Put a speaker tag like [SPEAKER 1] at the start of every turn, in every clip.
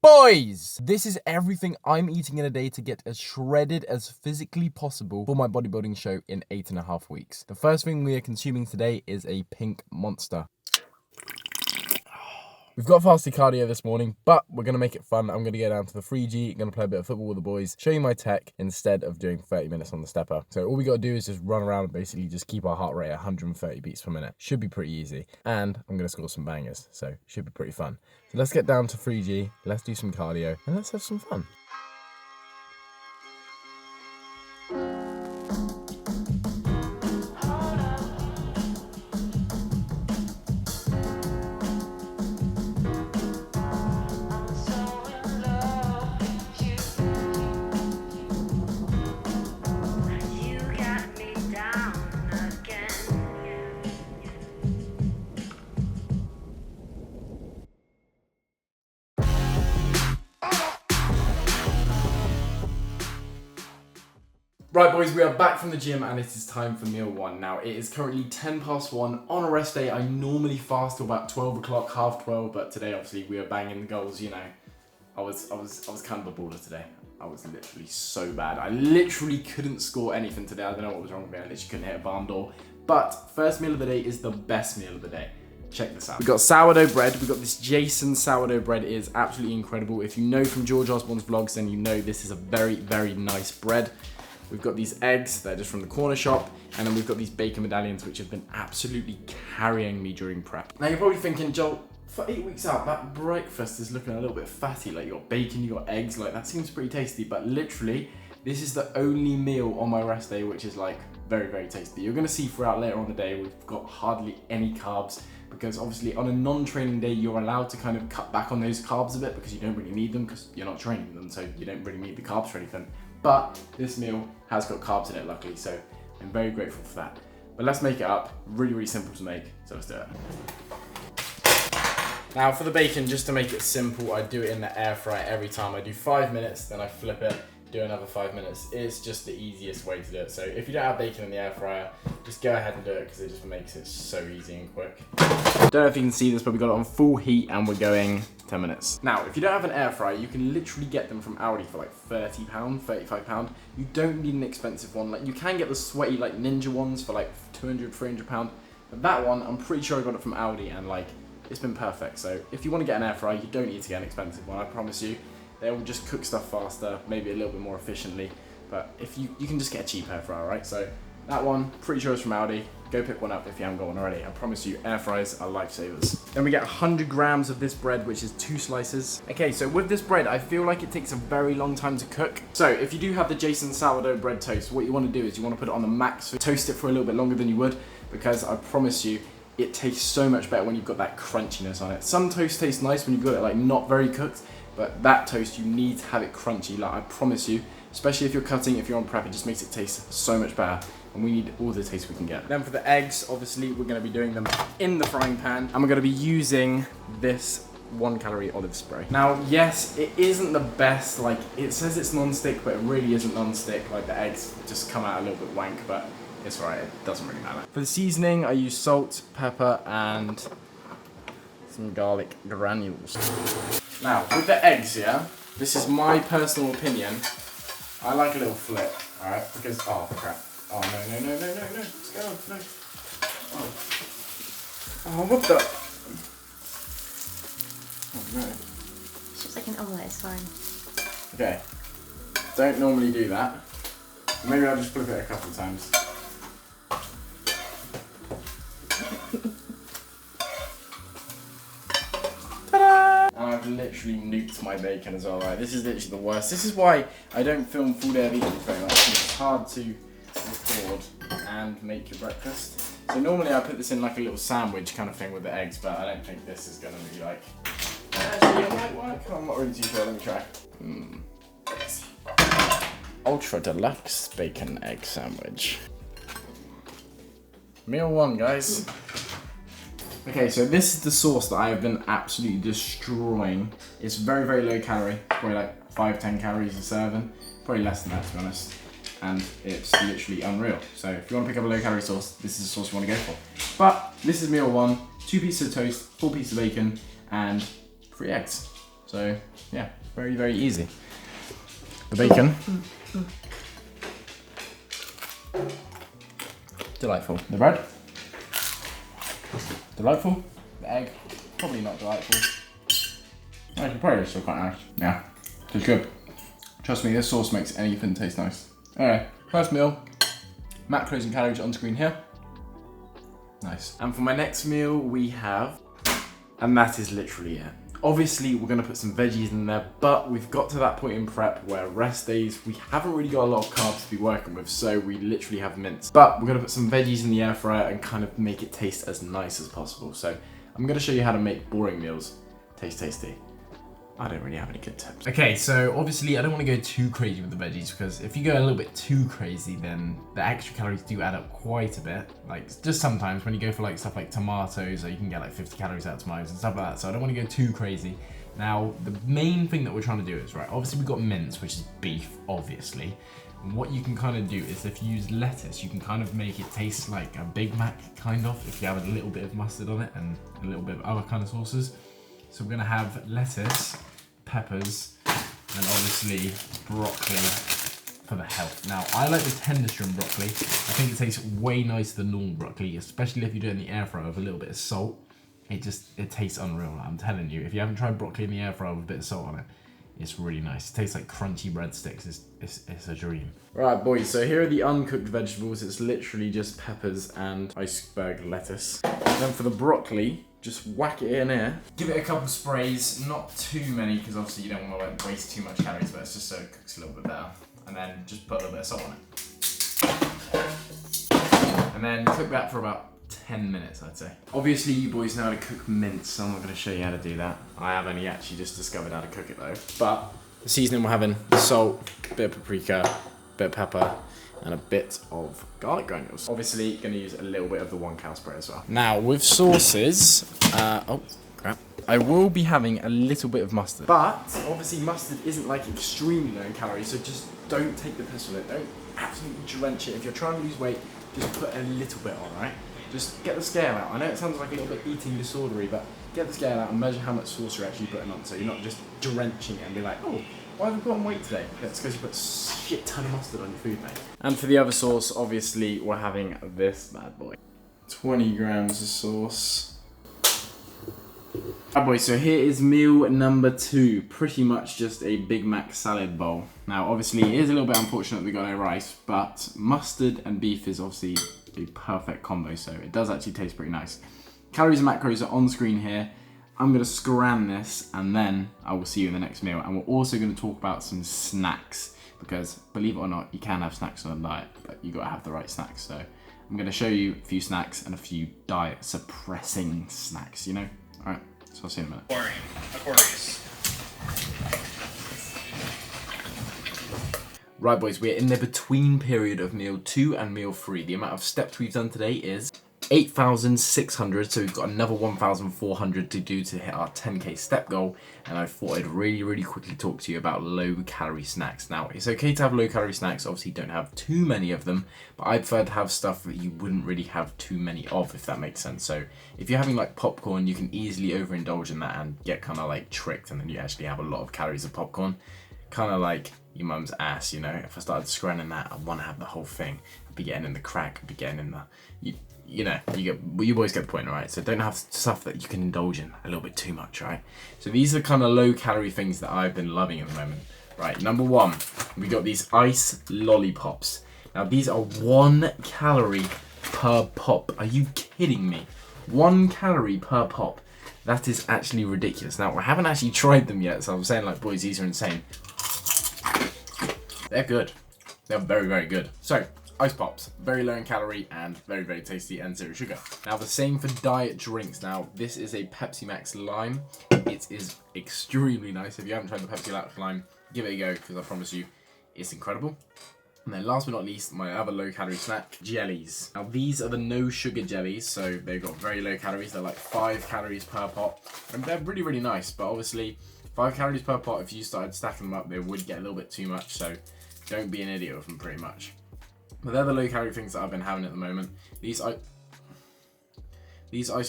[SPEAKER 1] Boys, this is everything I'm eating in a day to get as shredded as physically possible for my bodybuilding show in 8.5 weeks. The first thing we are consuming today is a pink monster. We've got fasted cardio this morning, but we're going to make it fun. I'm going to go down to the 3G, going to play a bit of football with the boys, show you my tech instead of doing 30 minutes on the stepper. So all we got to do is just run around and basically just keep our heart rate at 130 beats per minute. Should be pretty easy. And I'm going to score some bangers, so should be pretty fun. So let's get down to 3G, let's do some cardio, and let's have some fun. Right boys, we are back from the gym and it is time for meal one. Now it is currently 1:10 on a rest day. I normally fast till about 12 o'clock, half 12, but today obviously we are banging the goals, you know. I was kind of a baller today. I was literally so bad. I literally couldn't score anything today. I don't know what was wrong with me. I literally couldn't hit a barn door. But first meal of the day is the best meal of the day. Check this out. We've got sourdough bread. We've got this Jason sourdough bread. It is absolutely incredible. If you know from George Osborne's vlogs, then you know this is a very, very nice bread. We've got these eggs, they're just from the corner shop, and then we've got these bacon medallions, which have been absolutely carrying me during prep. Now you're probably thinking, Joel, for 8 weeks out, that breakfast is looking a little bit fatty, like you got bacon, you got eggs, like that seems pretty tasty, but literally, this is the only meal on my rest day, which is like very, very tasty. You're gonna see throughout later on the day, we've got hardly any carbs, because obviously on a non-training day, you're allowed to kind of cut back on those carbs a bit because you don't really need them because you're not training them, so you don't really need the carbs for anything. But this meal has got carbs in it, luckily, so I'm very grateful for that. But let's make it up. Really, really simple to make, so let's do it. Now for the bacon, just to make it simple, I do it in the air fryer every time. I do 5 minutes, then I flip it, do another 5 minutes. It's just the easiest way to do it. So if you don't have bacon in the air fryer, just go ahead and do it because it just makes it so easy and quick. Don't know if you can see this, but we got it on full heat and we're going 10 minutes. Now, if you don't have an air fryer, you can literally get them from Aldi for like £30, £35. You don't need an expensive one. Like you can get the sweaty like Ninja ones for like £200, £300. But that one, I'm pretty sure I got it from Aldi and like, it's been perfect. So if you want to get an air fryer, you don't need to get an expensive one, I promise you. They will just cook stuff faster, maybe a little bit more efficiently. But if you can just get a cheap air fryer, right? So that one, pretty sure it's from Aldi. Go pick one up if you haven't got one already. I promise you, air fryers are lifesavers. Then we get 100 grams of this bread, which is 2 slices. Okay, so with this bread, I feel like it takes a very long time to cook. So if you do have the Jason sourdough bread toast, what you want to do is you want to put it on the max, so toast it for a little bit longer than you would, because I promise you, it tastes so much better when you've got that crunchiness on it. Some toast tastes nice when you've got it like not very cooked, but that toast, you need to have it crunchy, like I promise you, especially if you're cutting, if you're on prep, it just makes it taste so much better. And we need all the taste we can get. Then for the eggs, obviously, we're gonna be doing them in the frying pan, and we're gonna be using this 1-calorie olive spray. Now, yes, it isn't the best, like, it says it's non-stick, but it really isn't non-stick. Like, the eggs just come out a little bit wank, but it's all right, it doesn't really matter. For the seasoning, I use salt, pepper, and some garlic granules. Now, with the eggs, yeah, this is my personal opinion. I like a little flip, all right, because, oh crap. Oh, no, let's go, no. Oh, what the? Oh no.
[SPEAKER 2] It's just like an omelette, it's fine.
[SPEAKER 1] Okay, don't normally do that. Maybe I'll just flip it a couple of times. I've literally nuked my bacon as well, right? This is literally the worst. This is why I don't film full day of eating very much. It's hard to record and make your breakfast. So normally I put this in like a little sandwich kind of thing with the eggs, but I don't think this is going to be like... Actually, it might work. I'm not really too sure. Let me try. Ultra deluxe bacon egg sandwich. Meal one, guys. Okay, so this is the sauce that I have been absolutely destroying. It's very, very low calorie, probably like 5-10 calories a serving. Probably less than that, to be honest. And it's literally unreal. So if you want to pick up a low calorie sauce, this is the sauce you want to go for. But this is meal one, 2 pieces of toast, 4 pieces of bacon, and 3 eggs. So yeah, very, very easy. The bacon. Delightful. The bread. Delightful. The egg. Probably not delightful. Actually, probably still quite nice. Yeah, it's good. Trust me, this sauce makes anything taste nice. Alright, first meal. Macros and calories on screen here. Nice. And for my next meal, we have, and that is literally it. Obviously, we're gonna put some veggies in there, but we've got to that point in prep where rest days, we haven't really got a lot of carbs to be working with, so we literally have mince. But we're gonna put some veggies in the air fryer and kind of make it taste as nice as possible. So I'm gonna show you how to make boring meals taste tasty. I don't really have any good tips. Okay, so obviously I don't want to go too crazy with the veggies, because if you go a little bit too crazy, then the extra calories do add up quite a bit. Like, just sometimes when you go for like stuff like tomatoes, or you can get like 50 calories out of tomatoes and stuff like that. So I don't want to go too crazy. Now, the main thing that we're trying to do is, right, obviously we've got mince, which is beef, obviously. And what you can kind of do is, if you use lettuce, you can kind of make it taste like a Big Mac, kind of, if you have a little bit of mustard on it and a little bit of other kind of sauces. So we're gonna have lettuce, peppers, and obviously broccoli for the health. Now, I like the tender shrimp broccoli. I think it tastes way nicer than normal broccoli, especially if you do it in the air fryer with a little bit of salt. It tastes unreal. I'm telling you, if you haven't tried broccoli in the air fryer with a bit of salt on it, it's really nice. It tastes like crunchy breadsticks. It's a dream. Right, boys, so here are the uncooked vegetables. It's literally just peppers and iceberg lettuce. And then for the broccoli, just whack it in here. Give it a couple sprays, not too many, because obviously you don't want to like waste too much calories, but it's just so it cooks a little bit better. And then just put a little bit of salt on it. And then cook that for about 10 minutes, I'd say. Obviously, you boys know how to cook mince, so I'm not going to show you how to do that. I have only actually just discovered how to cook it though. But the seasoning we're having, salt, a bit of paprika, a bit of pepper, and a bit of garlic granules. Obviously, going to use a little bit of the 1 cow spray as well. Now, with sauces, oh, crap. I will be having a little bit of mustard. But, obviously, mustard isn't like extremely low in calories, so just don't take the piss with it. Don't absolutely drench it. If you're trying to lose weight, just put a little bit on, right? Just get the scale out. I know it sounds like a little bit eating disordery, but get the scale out and measure how much sauce you're actually putting on, so you're not just drenching it and be like, oh, why have I put on weight today? It's because you put shit ton of mustard on your food, mate. And for the other sauce, obviously, we're having this bad boy. 20 grams of sauce. Right, boys, so here is meal number 2. Pretty much just a Big Mac salad bowl. Now, obviously, it is a little bit unfortunate that we got no rice, but mustard and beef is obviously a perfect combo, so it does actually taste pretty nice. Calories and macros are on screen here. I'm going to scram this, and then I will see you in the next meal. And we're also going to talk about some snacks, because believe it or not, you can have snacks on a diet, but you got to have the right snacks. So I'm going to show you a few snacks and a few diet suppressing snacks, you know? All right, so I'll see you in a minute.
[SPEAKER 3] Boring. Aquarius.
[SPEAKER 1] Right, boys, we're in the between period of meal 2 and meal 3. The amount of steps we've done today is 8,600, so we've got another 1,400 to do to hit our 10k step goal. And I thought I'd really quickly talk to you about low calorie snacks. Now, it's okay to have low calorie snacks, obviously don't have too many of them, but I prefer to have stuff that you wouldn't really have too many of, if that makes sense. So if you're having like popcorn, you can easily overindulge in that and get kind of like tricked, and then you actually have a lot of calories of popcorn. Kind of like your mum's ass, you know. If I started scrolling that, I'd want to have the whole thing. I'd be getting in the crack, I'd be getting in the, you know, you boys get the point, right? So don't have stuff that you can indulge in a little bit too much, right? So these are kind of low calorie things that I've been loving at the moment. Right, number 1, we got these ice lollipops. Now these are 1 calorie per pop. Are you kidding me? 1 calorie per pop. That is actually ridiculous. Now, I haven't actually tried them yet, so I'm saying like, boys, these are insane. They're good. They're very good. So, ice pops, very low in calorie and very tasty and 0 sugar. Now, the same for diet drinks. Now, this is a Pepsi Max Lime. It is extremely nice. If you haven't tried the Pepsi Max Lime, give it a go, because I promise you, it's incredible. And then last but not least, my other low calorie snack, jellies. Now these are the no sugar jellies, so they've got very low calories. They're like 5 calories per pot, and they're really nice, but obviously 5 calories per pot, if you started stacking them up, they would get a little bit too much, so don't be an idiot with them pretty much. But they're the low calorie things that I've been having at the moment. These ice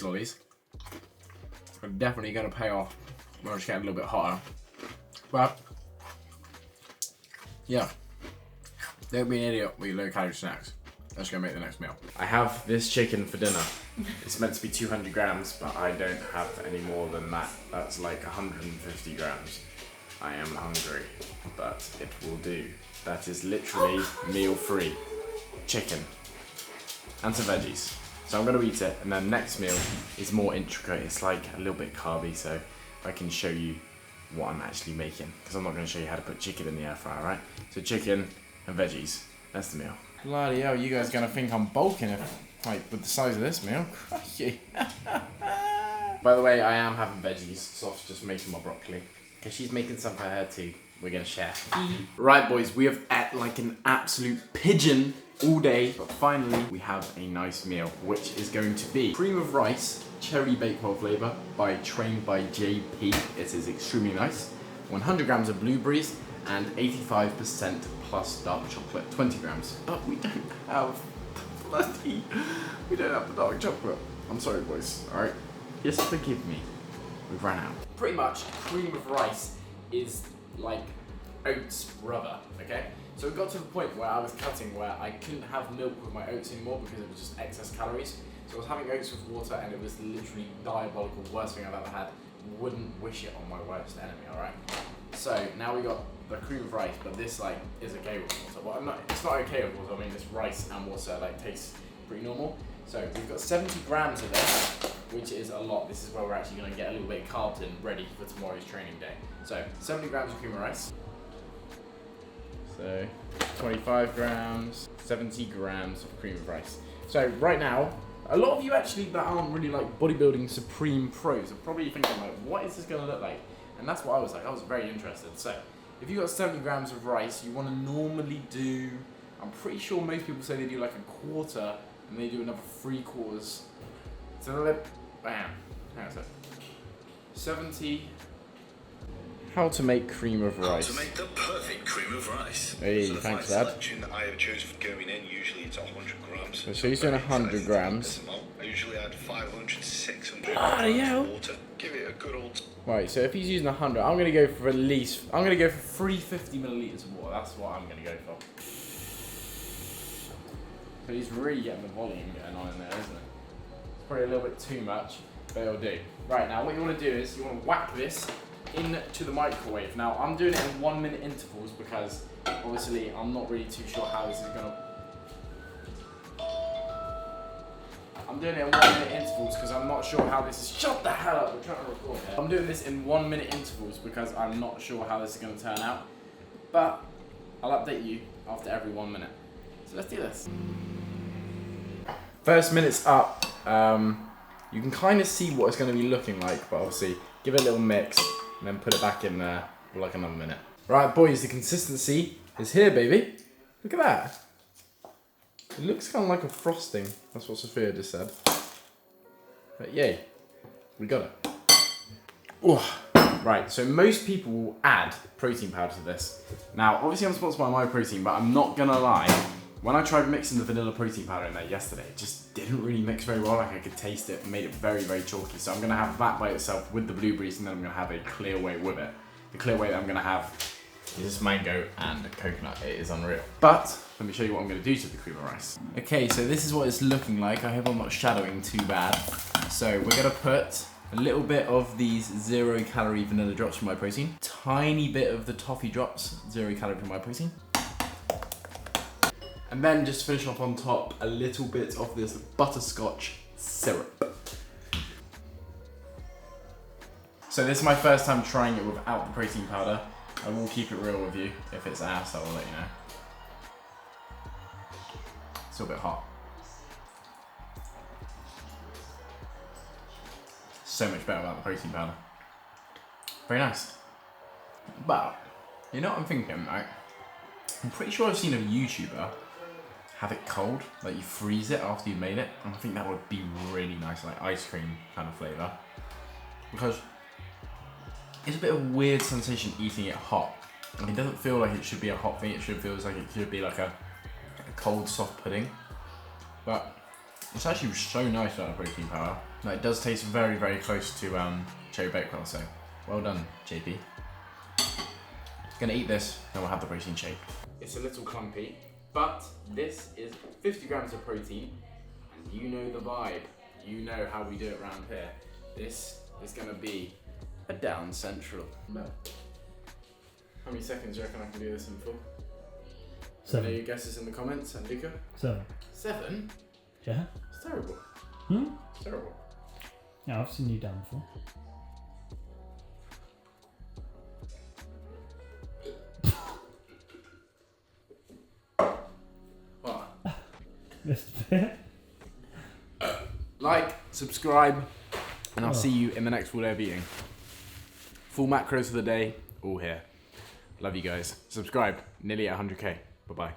[SPEAKER 1] lollies are definitely going to pay off Well, it's getting a little bit hotter. But, yeah. Don't be an idiot with your low-calorie snacks. Let's go make the next meal. I have this chicken for dinner. It's meant to be 200 grams, but I don't have any more than that. That's like 150 grams. I am hungry, but it will do. That is literally meal-free chicken and some veggies. So I'm gonna eat it, and then next meal is more intricate. It's like a little bit carby, so I can show you what I'm actually making, because I'm not gonna show you how to put chicken in the air fryer, right? So chicken and veggies, that's the meal. Bloody hell, you guys gonna think I'm bulking if, like, with the size of this meal? Crikey. By the way, I am having veggies. Soph's just making my broccoli, because she's making some for her too. We're gonna share. Right, boys, we have ate like an absolute pigeon all day, but finally we have a nice meal, which is going to be cream of rice, cherry bakewell flavour trained by JP. It is extremely nice. 100 grams of blueberries and 85% plus dark chocolate, 20 grams. But we don't have we don't have the dark chocolate. I'm sorry, boys. All right, just forgive me. We've ran out. Pretty much, cream of rice is like oats rubber, okay? So it got to the point where I was cutting where I couldn't have milk with my oats anymore because it was just excess calories. So I was having oats with water and it was literally diabolical, worst thing I've ever had. Wouldn't wish it on my worst enemy, alright? So now we got the cream of rice, but this like is okay with water. Well, it's not okay with water, I mean it's rice and water, like tastes pretty normal. So we've got 70 grams of this, which is a lot. This is where we're actually gonna get a little bit of carbs in ready for tomorrow's training day. So 70 grams of cream of rice. So 25 grams, 70 grams of cream of rice. So right now, a lot of you actually that aren't really like bodybuilding supreme pros are probably thinking like, what is this gonna look like? And that's what I was like, I was very interested. So if you've got 70 grams of rice, you wanna normally do, I'm pretty sure most people say they do like a quarter and they do another 3/4. So bam, hang on a sec. 70. How to make cream of rice.
[SPEAKER 3] How to make the perfect cream of rice.
[SPEAKER 1] Hey,
[SPEAKER 3] so
[SPEAKER 1] thanks,
[SPEAKER 3] the
[SPEAKER 1] Dad.
[SPEAKER 3] selection that I have chosen for going in, usually it's 100 grams.
[SPEAKER 1] So he's doing 100 grams.
[SPEAKER 3] I usually add 500, 600
[SPEAKER 1] Bloody
[SPEAKER 3] grams
[SPEAKER 1] hell.
[SPEAKER 3] of water. Give it a good old...
[SPEAKER 1] Right, so if he's using 100, I'm going to go for 350 milliliters of water. That's what I'm going to go for. But he's really getting the volume going on in there, isn't it? It's probably a little bit too much, but it'll do. Right, now what you want to do is you want to whack this into the microwave. Now I'm doing it in 1 minute intervals because obviously I'm not really too sure how this is gonna. I'm doing it in 1 minute intervals because I'm not sure how this is. Shut the hell up! We're trying to record here. I'm doing this in 1 minute intervals because I'm not sure how this is gonna turn out. But I'll update you after every 1 minute. So let's do this. First minute's up. You can kind of see what it's going to be looking like, but obviously give it a little mix and then put it back in there for like another minute. Right, boys, the consistency is here, baby. Look at that. It looks kind of like a frosting. That's what Sophia just said. But yay, we got it. Ooh. Right, so most people will add protein powder to this. Now, obviously I'm sponsored by MyProtein, but I'm not gonna lie. When I tried mixing the vanilla protein powder in there yesterday, it just didn't really mix very well. Like I could taste it, made it very, very chalky. So I'm gonna have that by itself with the blueberries, and then I'm gonna have a clear whey with it. The clear whey that I'm gonna have is this mango and coconut. It is unreal. But let me show you what I'm gonna do to the cream of rice. Okay, so this is what it's looking like. I hope I'm not shadowing too bad. So we're gonna put a little bit of these 0-calorie vanilla drops from MyProtein. Tiny bit of the toffee drops, 0-calorie from MyProtein. And then just finish off on top a little bit of this butterscotch syrup. So this is my first time trying it without the protein powder. I will keep it real with you. If it's ass, I will let you know. It's still a bit hot. So much better without the protein powder. Very nice. But, you know what I'm thinking, right? I'm pretty sure I've seen a YouTuber have it cold, like you freeze it after you've made it, and I think that would be really nice, like ice cream kind of flavour. Because it's a bit of a weird sensation eating it hot. Like it doesn't feel like it should be a hot thing, it should feel like it should be like a cold soft pudding. But it's actually so nice without protein powder. Like it does taste very, very close to cherry bakewell, so Well done, JP. Gonna eat this, then we'll have the protein shake. It's a little clumpy, but this is 50 grams of protein, and you know the vibe. You know how we do it around here. This is gonna be a down central. No. How many seconds do you reckon I can do this in full?
[SPEAKER 4] 7.
[SPEAKER 1] Let me know your guesses in the comments, and Luca?
[SPEAKER 4] 7.
[SPEAKER 1] 7?
[SPEAKER 4] Yeah?
[SPEAKER 1] It's terrible. It's terrible.
[SPEAKER 4] Yeah, I've seen you down before.
[SPEAKER 1] What?
[SPEAKER 4] Missed a bit.
[SPEAKER 1] Like, subscribe, and I'll see you in the next full day of eating. Full macros for the day, all here. Love you guys. Subscribe, nearly at 100k. Bye-bye.